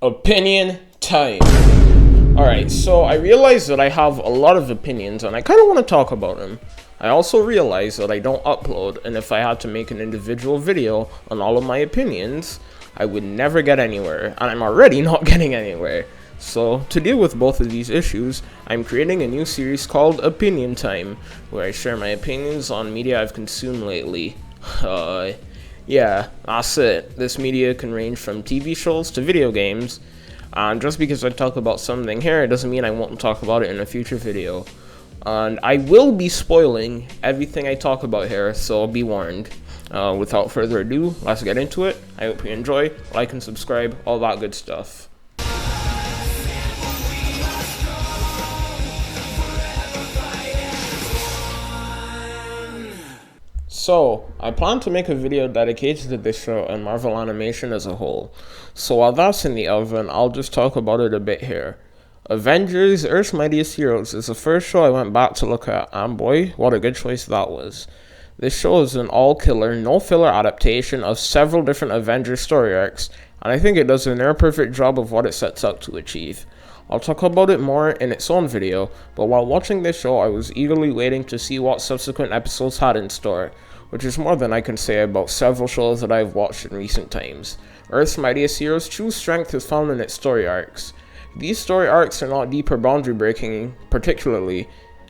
Opinion time. Alright, so I realized that I have a lot of opinions and I kind of want to talk about them. I also realized that I don't upload, and if I had to make an individual video on all of my opinions, I would never get anywhere, and I'm already not getting anywhere. So, to deal with both of these issues, I'm creating a new series called Opinion Time, where I share my opinions on media I've consumed lately. Yeah, that's it. This media can range from TV shows to video games, and just because I talk about something here, it doesn't mean I won't talk about it in a future video. And I will be spoiling everything I talk about here, so be warned. Without further ado, let's get into it. I hope you enjoy, like and subscribe, all that good stuff. So, I plan to make a video dedicated to this show and Marvel animation as a whole. So while that's in the oven, I'll just talk about it a bit here. Avengers Earth's Mightiest Heroes is the first show I went back to look at, and boy, what a good choice that was. This show is an all-killer, no-filler adaptation of several different Avengers story arcs, and I think it does a near-perfect job of what it sets out to achieve. I'll talk about it more in its own video, but while watching this show I was eagerly waiting to see what subsequent episodes had in store, which is more than I can say about several shows that I've watched in recent times. Earth's Mightiest Heroes' true strength is found in its story arcs. These story arcs are not deep or boundary breaking particularly,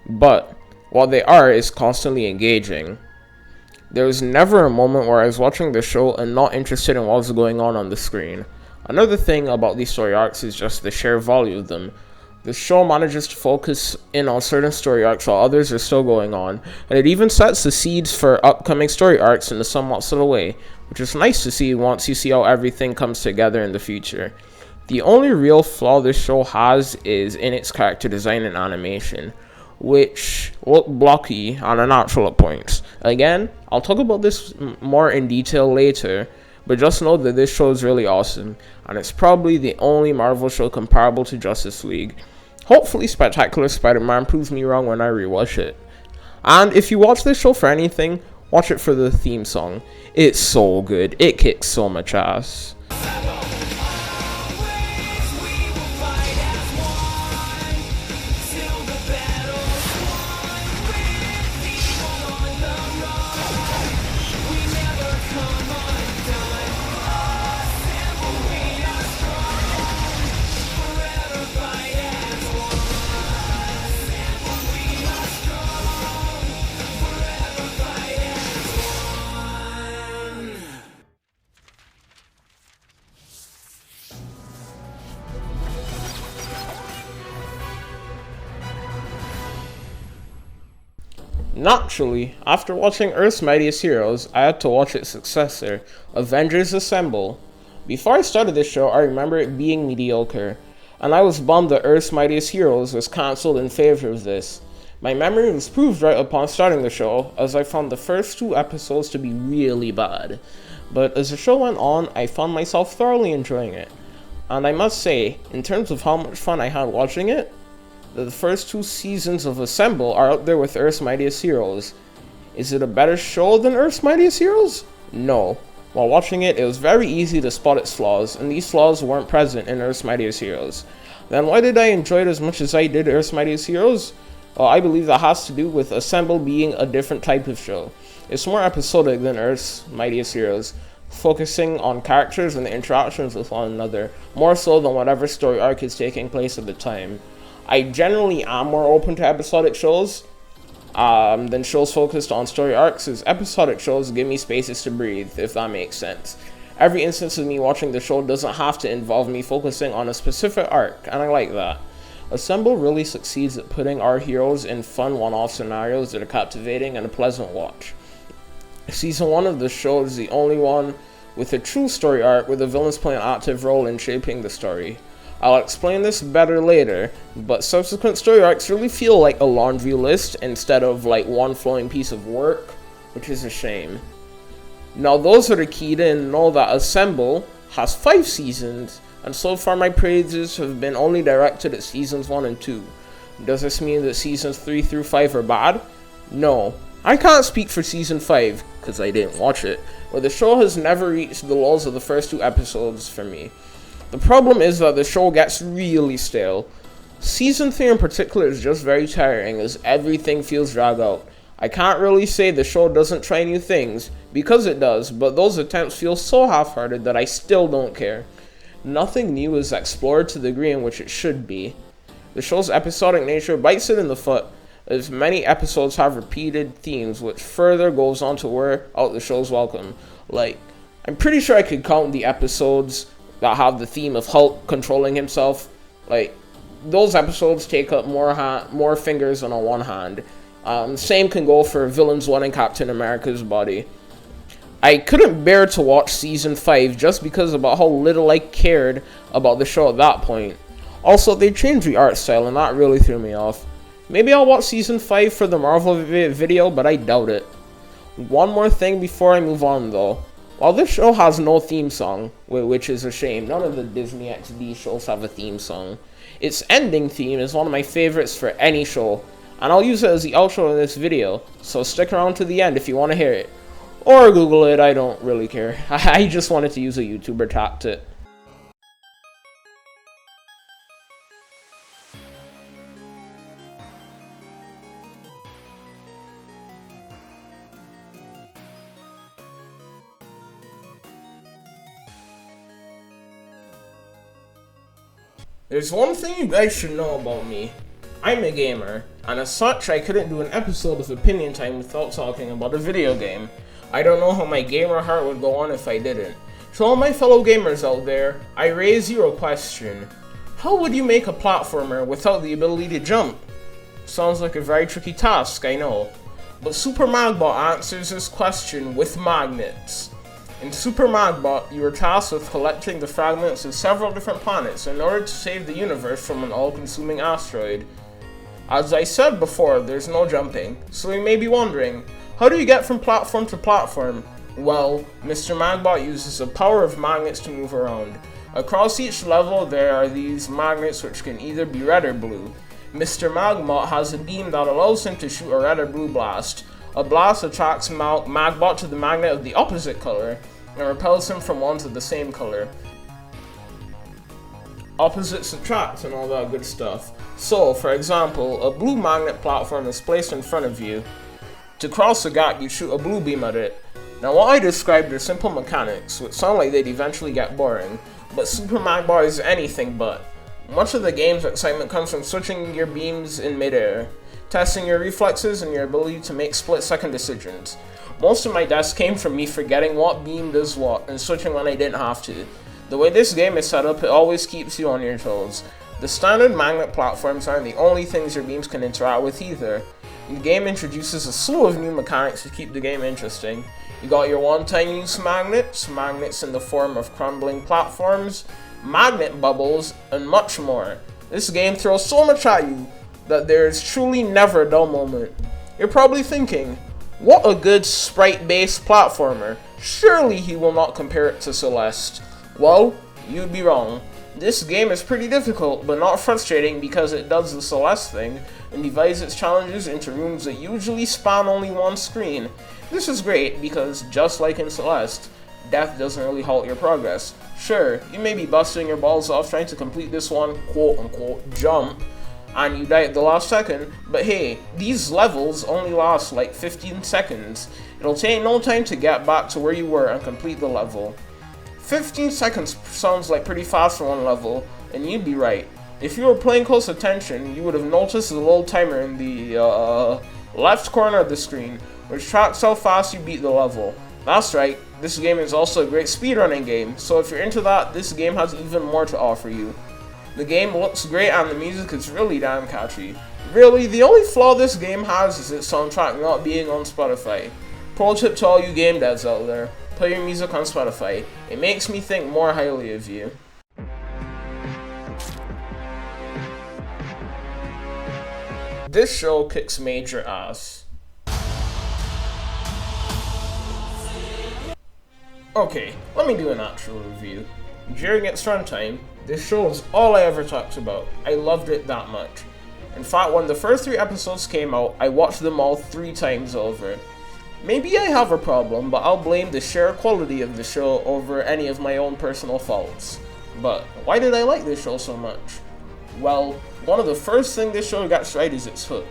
but what they are is constantly engaging. There was never a moment where I was watching the show and not interested in what was going on the screen. Another thing about these story arcs is just the sheer volume of them. The show manages to focus in on certain story arcs while others are still going on, and it even sets the seeds for upcoming story arcs in a somewhat subtle way, which is nice to see once you see how everything comes together in the future. The only real flaw this show has is in its character design and animation, which look blocky and unnatural at points. Again, I'll talk about this more in detail later, but just know that this show is really awesome, and it's probably the only Marvel show comparable to Justice League. Hopefully Spectacular Spider-Man proves me wrong when I rewatch it. And if you watch this show for anything, watch it for the theme song. It's so good. It kicks so much ass. Naturally, after watching Earth's Mightiest Heroes, I had to watch its successor, Avengers Assemble. Before I started this show, I remember it being mediocre, and I was bummed that Earth's Mightiest Heroes was cancelled in favor of this. My memory was proved right upon starting the show, as I found the first 2 episodes to be really bad. But as the show went on, I found myself thoroughly enjoying it. And I must say, in terms of how much fun I had watching it, the first 2 seasons of Assemble are up there with Earth's Mightiest Heroes. Is it a better show than Earth's Mightiest Heroes? No. While watching it, it was very easy to spot its flaws, and these flaws weren't present in Earth's Mightiest Heroes. Then why did I enjoy it as much as I did Earth's Mightiest Heroes? Well, I believe that has to do with Assemble being a different type of show. It's more episodic than Earth's Mightiest Heroes, focusing on characters and the interactions with one another, more so than whatever story arc is taking place at the time. I generally am more open to episodic shows than shows focused on story arcs, as episodic shows give me spaces to breathe, if that makes sense. Every instance of me watching the show doesn't have to involve me focusing on a specific arc, and I like that. Assemble really succeeds at putting our heroes in fun one-off scenarios that are captivating and a pleasant watch. Season 1 of the show is the only one with a true story arc where the villains play an active role in shaping the story. I'll explain this better later, but subsequent story arcs really feel like a laundry list instead of like one flowing piece of work, which is a shame. Now those that are keyed in know that Assemble has 5 seasons, and so far my praises have been only directed at seasons 1 and 2. Does this mean that seasons 3 through 5 are bad? No. I can't speak for season 5, because I didn't watch it, but the show has never reached the lows of the first 2 episodes for me. The problem is that the show gets really stale. Season 3 in particular is just very tiring as everything feels dragged out. I can't really say the show doesn't try new things, because it does, but those attempts feel so half-hearted that I still don't care. Nothing new is explored to the degree in which it should be. The show's episodic nature bites it in the foot, as many episodes have repeated themes, which further goes on to wear out the show's welcome. Like, I'm pretty sure I could count the episodes that have the theme of Hulk controlling himself. Like, those episodes take up more fingers than on one hand. Same can go for Villains 1 and Captain America's body. I couldn't bear to watch Season 5 just because about how little I cared about the show at that point. Also, they changed the art style and that really threw me off. Maybe I'll watch Season 5 for the Marvel video, but I doubt it. One more thing before I move on though. While this show has no theme song, which is a shame, none of the Disney XD shows have a theme song. Its ending theme is one of my favorites for any show, and I'll use it as the outro in this video, so stick around to the end if you want to hear it. Or Google it, I don't really care. I just wanted to use a YouTuber tactic. There's one thing you guys should know about me. I'm a gamer, and as such I couldn't do an episode of Opinion Time without talking about a video game. I don't know how my gamer heart would go on if I didn't. To all my fellow gamers out there, I raise you a question. How would you make a platformer without the ability to jump? Sounds like a very tricky task, I know. But Super Magbot answers this question with magnets. In Super Magbot, you are tasked with collecting the fragments of several different planets in order to save the universe from an all-consuming asteroid. As I said before, there's no jumping, so you may be wondering, how do you get from platform to platform? Well, Mr. Magbot uses the power of magnets to move around. Across each level there are these magnets which can either be red or blue. Mr. Magbot has a beam that allows him to shoot a red or blue blast. A blast attracts Magbot to the magnet of the opposite color, and repels him from ones of the same color. Opposites attract and all that good stuff. So, for example, a blue magnet platform is placed in front of you. To cross the gap, you shoot a blue beam at it. Now what I described are simple mechanics, which sound like they'd eventually get boring, but Super Magbot is anything but. Much of the game's excitement comes from switching your beams in midair, testing your reflexes and your ability to make split-second decisions. Most of my deaths came from me forgetting what beam does what and switching when I didn't have to. The way this game is set up, it always keeps you on your toes. The standard magnet platforms aren't the only things your beams can interact with either. The game introduces a slew of new mechanics to keep the game interesting. You got your one-time use magnets, magnets in the form of crumbling platforms, magnet bubbles, and much more. This game throws so much at you that there is truly never a dull moment. You're probably thinking, what a good sprite-based platformer. Surely he will not compare it to Celeste. Well, you'd be wrong. This game is pretty difficult, but not frustrating because it does the Celeste thing and divides its challenges into rooms that usually span only one screen. This is great because, just like in Celeste, death doesn't really halt your progress. Sure, you may be busting your balls off trying to complete this one quote-unquote jump, and you die at the last second, but hey, these levels only last like 15 seconds. It'll take no time to get back to where you were and complete the level. 15 seconds sounds like pretty fast for one level, and you'd be right. If you were paying close attention, you would have noticed the little timer in the left corner of the screen, which tracks how fast you beat the level. That's right, this game is also a great speedrunning game, so if you're into that, this game has even more to offer you. The game looks great and the music is really damn catchy. Really, the only flaw this game has is its soundtrack not being on Spotify. Pro tip to all you game devs out there, play your music on Spotify. It makes me think more highly of you. This show kicks major ass. Okay, let me do an actual review. During its runtime, this show is all I ever talked about. I loved it that much. In fact, when the first 3 episodes came out, I watched them all 3 times over. Maybe I have a problem, but I'll blame the sheer quality of the show over any of my own personal faults. But why did I like this show so much? Well, one of the first things this show gets right is its hook.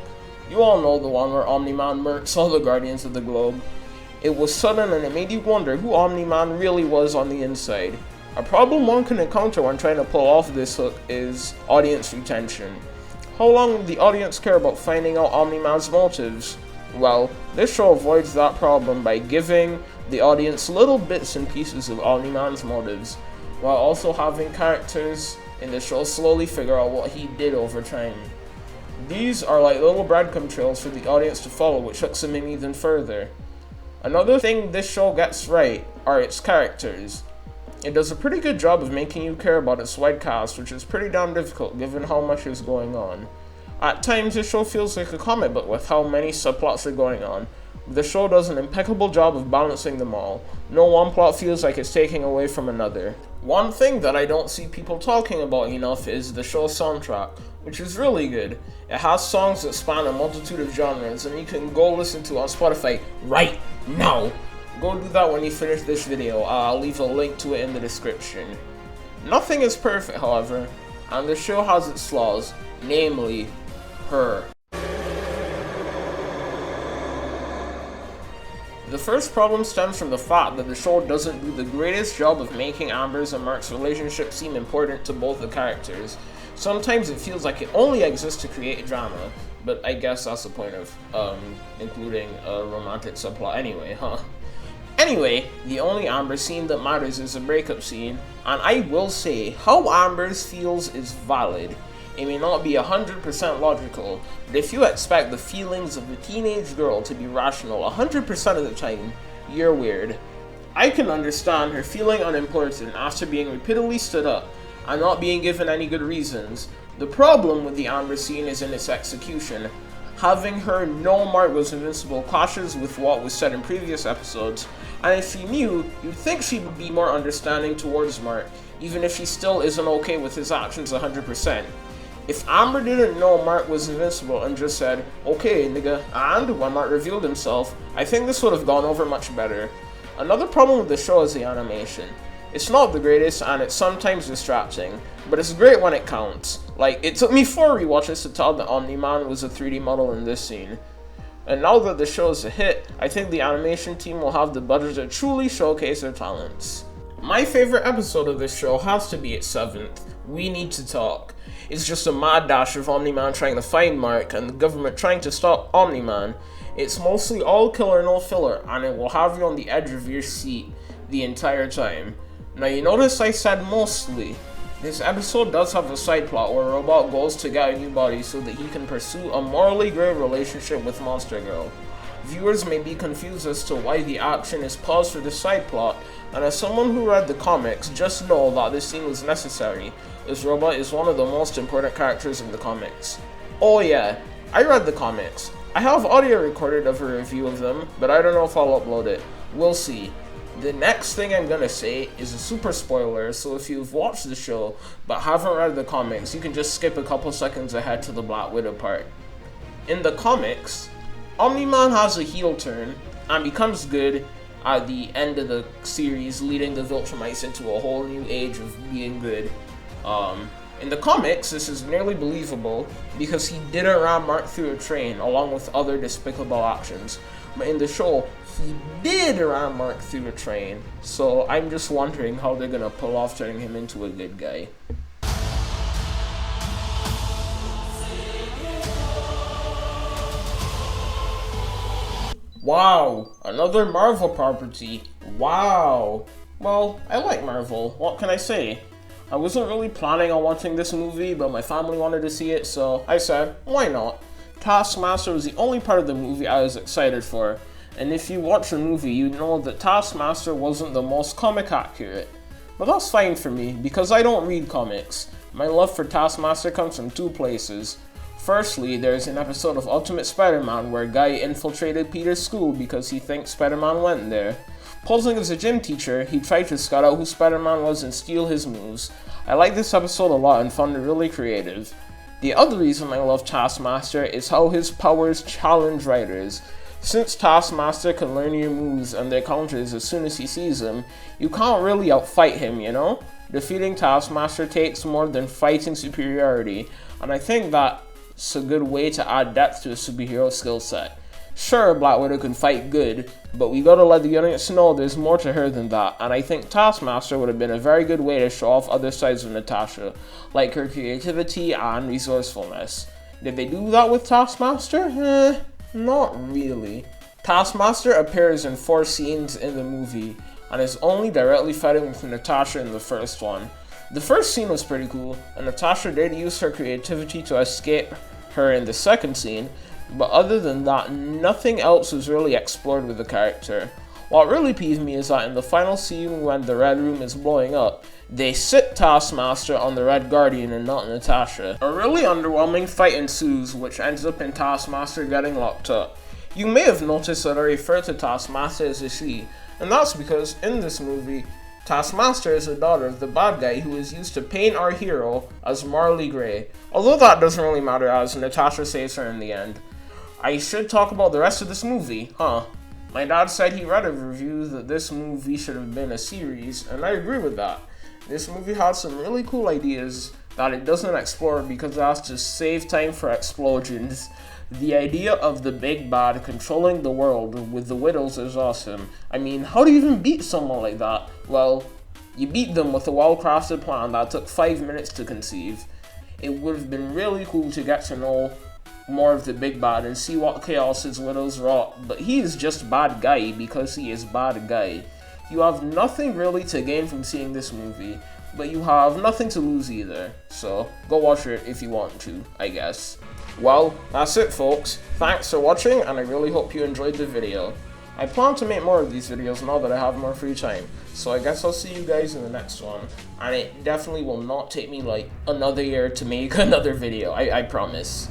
You all know the one where Omni-Man murks all the Guardians of the Globe. It was sudden and it made you wonder who Omni-Man really was on the inside. A problem one can encounter when trying to pull off this hook is audience retention. How long will the audience care about finding out Omni-Man's motives? Well, this show avoids that problem by giving the audience little bits and pieces of Omni-Man's motives, while also having characters in the show slowly figure out what he did over time. These are like little breadcrumb trails for the audience to follow, which hooks them in even further. Another thing this show gets right are its characters. It does a pretty good job of making you care about its wide cast, which is pretty damn difficult given how much is going on. At times, this show feels like a comic book with how many subplots are going on. The show does an impeccable job of balancing them all. No one plot feels like it's taking away from another. One thing that I don't see people talking about enough is the show's soundtrack, which is really good. It has songs that span a multitude of genres, and you can go listen to on Spotify right now. Go do that when you finish this video. I'll leave a link to it in the description. Nothing is perfect, however, and the show has its flaws, namely, her. The first problem stems from the fact that the show doesn't do the greatest job of making Amber's and Mark's relationship seem important to both the characters. Sometimes it feels like it only exists to create drama, but I guess that's the point of including a romantic subplot anyway, huh? Anyway, the only Amber scene that matters is a breakup scene, and I will say, how Amber's feels is valid. It may not be 100% logical, but if you expect the feelings of a teenage girl to be rational 100% of the time, you're weird. I can understand her feeling unimportant after being repeatedly stood up and not being given any good reasons. The problem with the Amber scene is in its execution. Having her know Mark was invincible clashes with what was said in previous episodes, and if she knew, you'd think she would be more understanding towards Mark, even if she still isn't okay with his actions 100%. If Amber didn't know Mark was invincible and just said, okay nigga, and when Mark revealed himself, I think this would have gone over much better. Another problem with the show is the animation. It's not the greatest and it's sometimes distracting, but it's great when it counts. Like, it took me 4 rewatches to tell that Omni-Man was a 3D model in this scene. And now that the show is a hit, I think the animation team will have the budget to truly showcase their talents. My favorite episode of this show has to be its 7th, We Need to Talk. It's just a mad dash of Omni-Man trying to find Mark and the government trying to stop Omni-Man. It's mostly all killer, no filler, and it will have you on the edge of your seat the entire time. Now you notice I said mostly. This episode does have a side plot where Robot goes to get a new body so that he can pursue a morally gray relationship with Monster Girl. Viewers may be confused as to why the action is paused for the side plot, and as someone who read the comics, just know that this scene was necessary, as Robot is one of the most important characters in the comics. Oh yeah, I read the comics. I have audio recorded of a review of them, but I don't know if I'll upload it. We'll see. The next thing I'm gonna say is a super spoiler, so if you've watched the show but haven't read the comics, you can just skip a couple seconds ahead to the Black Widow part. In the comics, Omni-Man has a heel turn and becomes good at the end of the series, leading the Viltrumites into a whole new age of being good. In the comics, this is nearly believable because he didn't ram Mark through a train along with other despicable actions. But in the show, he did ram Mark through a train, so I'm just wondering how they're gonna pull off turning him into a good guy. Wow, another Marvel property. Wow. Well, I like Marvel, what can I say? I wasn't really planning on watching this movie, but my family wanted to see it, so I said, why not? Taskmaster was the only part of the movie I was excited for, and if you watch the movie, you know that Taskmaster wasn't the most comic accurate. But that's fine for me, because I don't read comics. My love for Taskmaster comes from 2 places. Firstly, there's an episode of Ultimate Spider-Man where Guy infiltrated Peter's school because he thinks Spider-Man went there. Posing as a gym teacher, he tried to scout out who Spider-Man was and steal his moves. I like this episode a lot and found it really creative. The other reason I love Taskmaster is how his powers challenge writers. Since Taskmaster can learn your moves and their counters as soon as he sees them, you can't really outfight him, you know? defeating Taskmaster takes more than fighting superiority, and I think that's a good way to add depth to a superhero skill set. Sure, Black Widow can fight good, but we gotta let the audience know there's more to her than that, and I think Taskmaster would have been a very good way to show off other sides of Natasha, like her creativity and resourcefulness. Did they do that with Taskmaster? Not really. Taskmaster appears in 4 scenes in the movie, and is only directly fighting with Natasha in the first one. The first scene was pretty cool, and Natasha did use her creativity to escape her in the second scene, but other than that, nothing else was really explored with the character. What really peeved me is that in the final scene when the Red Room is blowing up, they sit Taskmaster on the Red Guardian and not Natasha. A really underwhelming fight ensues, which ends up in Taskmaster getting locked up. You may have noticed that I refer to Taskmaster as a she, and that's because in this movie, Taskmaster is the daughter of the bad guy who is used to paint our hero as morally grey, although that doesn't really matter as Natasha saves her in the end. I should talk about the rest of this movie, huh? My dad said he read a review that this movie should have been a series, and I agree with that. This movie has some really cool ideas that it doesn't explore because it has to save time for explosions. The idea of the big bad controlling the world with the Widows is awesome. I mean, how do you even beat someone like that? Well, you beat them with a well-crafted plan that took 5 minutes to conceive. It would have been really cool to get to know more of the big bad and see what chaos his Widows wrought, but he is just bad guy because he is bad guy. You have nothing really to gain from seeing this movie, but you have nothing to lose either, so go watch it if you want to, I guess. Well, that's it folks, thanks for watching and I really hope you enjoyed the video. I plan to make more of these videos now that I have more free time, so I guess I'll see you guys in the next one, and it definitely will not take me like another year to make another video, I promise.